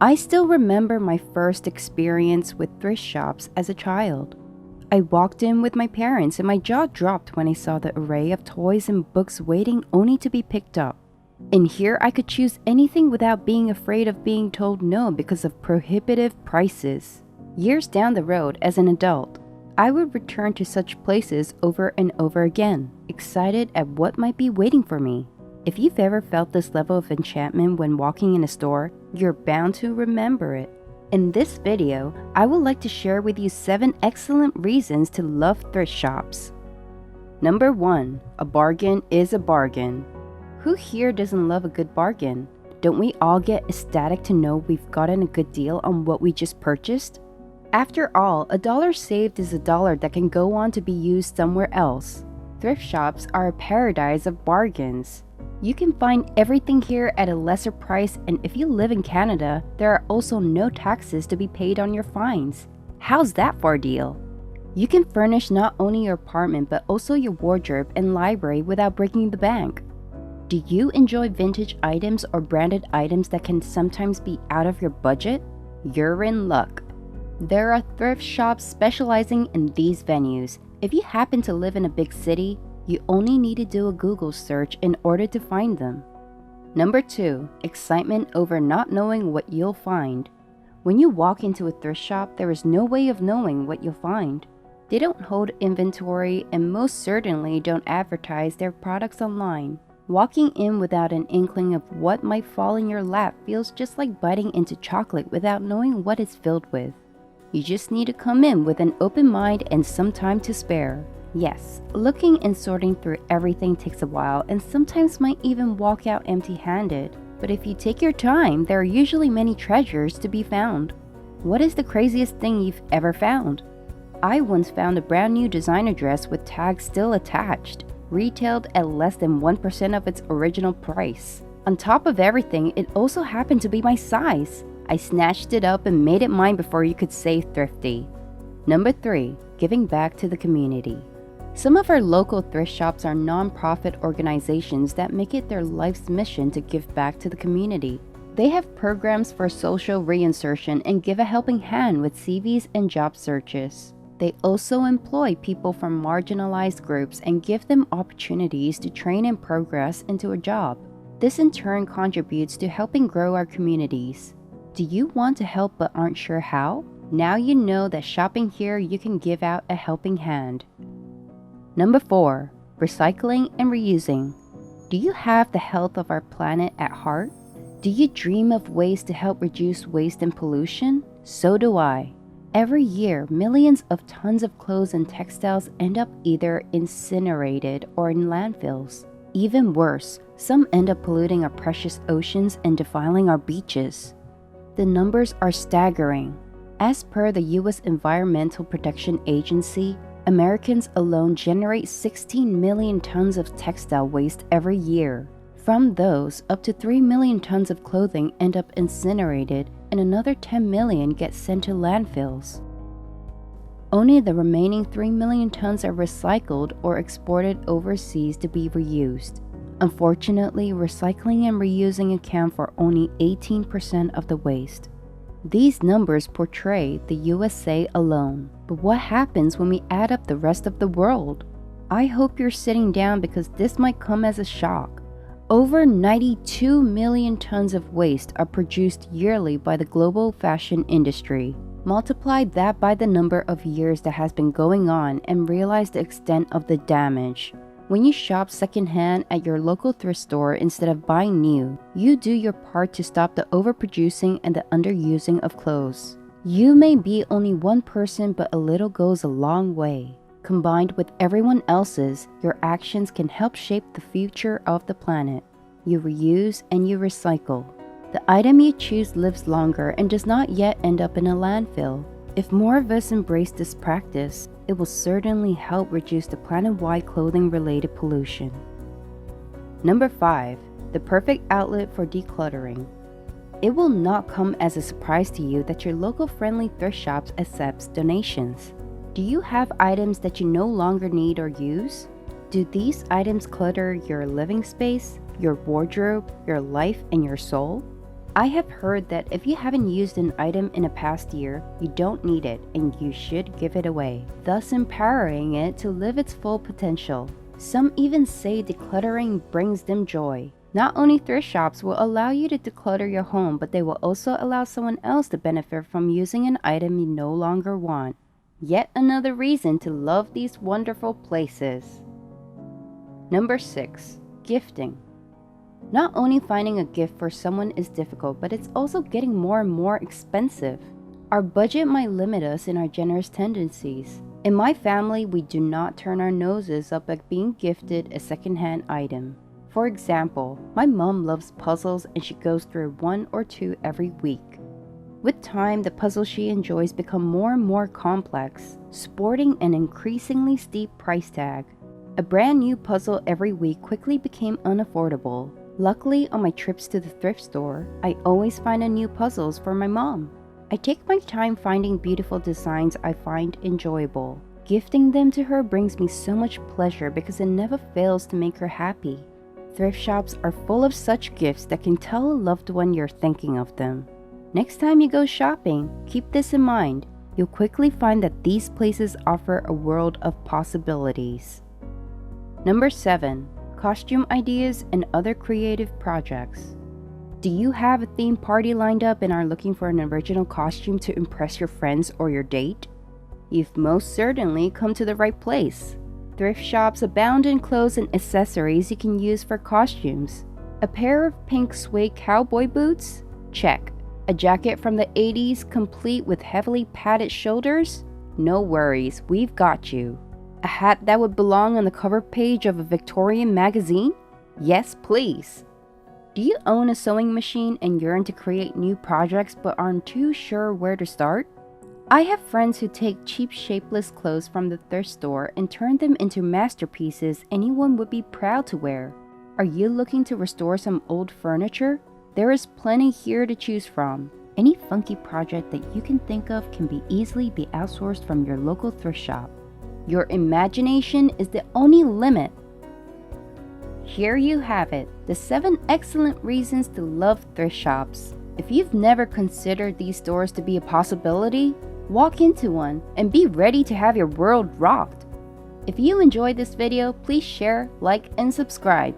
I still remember my first experience with thrift shops as a child. I walked in with my parents and my jaw dropped when I saw the array of toys and books waiting only to be picked up. In here, I could choose anything without being afraid of being told no because of prohibitive prices. Years down the road, as an adult, I would return to such places over and over again, excited at what might be waiting for me. If you've ever felt this level of enchantment when walking in a store, you're bound to remember it. In this video, I would like to share with you 7 excellent reasons to love thrift shops. Number 1. A bargain is a bargain. Who here doesn't love a good bargain? Don't we all get ecstatic to know we've gotten a good deal on what we just purchased? After all, a dollar saved is a dollar that can go on to be used somewhere else. Thrift shops are a paradise of bargains. You can find everything here at a lesser price, and if you live in Canada, there are also no taxes to be paid on your finds. How's that for a deal? You can furnish not only your apartment but also your wardrobe and library without breaking the bank. Do you enjoy vintage items or branded items that can sometimes be out of your budget? You're in luck. There are thrift shops specializing in these venues. If you happen to live in a big city, you only need to do a Google search in order to find them. Number 2. Excitement over not knowing what you'll find. When you walk into a thrift shop, there is no way of knowing what you'll find. They don't hold inventory and most certainly don't advertise their products online. Walking in without an inkling of what might fall in your lap feels just like biting into chocolate without knowing what it's filled with. You just need to come in with an open mind and some time to spare. Yes, looking and sorting through everything takes a while and sometimes might even walk out empty-handed. But if you take your time, there are usually many treasures to be found. What is the craziest thing you've ever found? I once found a brand new designer dress with tags still attached, retailed at less than 1% of its original price. On top of everything, it also happened to be my size. I snatched it up and made it mine before you could say thrifty. Number 3. Giving back to the community. Some of our local thrift shops are non-profit organizations that make it their life's mission to give back to the community. They have programs for social reinsertion and give a helping hand with CVs and job searches. They also employ people from marginalized groups and give them opportunities to train and progress into a job. This in turn contributes to helping grow our communities. Do you want to help but aren't sure how? Now you know that shopping here you can give out a helping hand. Number 4. Recycling and reusing. Do you have the health of our planet at heart? Do you dream of ways to help reduce waste and pollution? So do I. Every year, millions of tons of clothes and textiles end up either incinerated or in landfills. Even worse, some end up polluting our precious oceans and defiling our beaches. The numbers are staggering. As per the U.S. Environmental Protection Agency, Americans alone generate 16 million tons of textile waste every year. From those, up to 3 million tons of clothing end up incinerated and another 10 million get sent to landfills. Only the remaining 3 million tons are recycled or exported overseas to be reused. Unfortunately, recycling and reusing account for only 18% of the waste. These numbers portray the USA alone, but what happens when we add up the rest of the world? I hope you're sitting down because this might come as a shock. Over 92 million tons of waste are produced yearly by the global fashion industry. Multiply that by the number of years that has been going on and realize the extent of the damage. When you shop secondhand at your local thrift store instead of buying new, you do your part to stop the overproducing and the underusing of clothes. You may be only one person, but a little goes a long way. Combined with everyone else's, your actions can help shape the future of the planet. You reuse and you recycle. The item you choose lives longer and does not yet end up in a landfill. If more of us embrace this practice, it will certainly help reduce the planet-wide clothing-related pollution. Number 5. The perfect outlet for decluttering. It will not come as a surprise to you that your local friendly thrift shops accepts donations. Do you have items that you no longer need or use? Do these items clutter your living space, your wardrobe, your life, and your soul? I have heard that if you haven't used an item in a past year, you don't need it and you should give it away, thus empowering it to live its full potential. Some even say decluttering brings them joy. Not only thrift shops will allow you to declutter your home, but they will also allow someone else to benefit from using an item you no longer want. Yet another reason to love these wonderful places. Number 6. Gifting. Not only finding a gift for someone is difficult, but it's also getting more and more expensive. Our budget might limit us in our generous tendencies. In my family, we do not turn our noses up at being gifted a secondhand item. For example, my mom loves puzzles and she goes through 1 or 2 every week. With time, the puzzles she enjoys become more and more complex, sporting an increasingly steep price tag. A brand new puzzle every week quickly became unaffordable. Luckily, on my trips to the thrift store, I always find a new puzzles for my mom. I take my time finding beautiful designs I find enjoyable. Gifting them to her brings me so much pleasure because it never fails to make her happy. Thrift shops are full of such gifts that can tell a loved one you're thinking of them. Next time you go shopping, keep this in mind. You'll quickly find that these places offer a world of possibilities. Number 7. Costume ideas and other creative projects. Do you have a theme party lined up and are looking for an original costume to impress your friends or your date? You've most certainly come to the right place. Thrift shops abound in clothes and accessories you can use for costumes. A pair of pink suede cowboy boots? Check. A jacket from the 80s complete with heavily padded shoulders? No worries, we've got you. A hat that would belong on the cover page of a Victorian magazine? Yes, please. Do you own a sewing machine and yearn to create new projects but aren't too sure where to start? I have friends who take cheap shapeless clothes from the thrift store and turn them into masterpieces anyone would be proud to wear. Are you looking to restore some old furniture? There is plenty here to choose from. Any funky project that you can think of can easily be outsourced from your local thrift shop. Your imagination is the only limit. Here you have it, the 7 excellent reasons to love thrift shops. If you've never considered these stores to be a possibility, walk into one and be ready to have your world rocked. If you enjoyed this video, please share, like, and subscribe.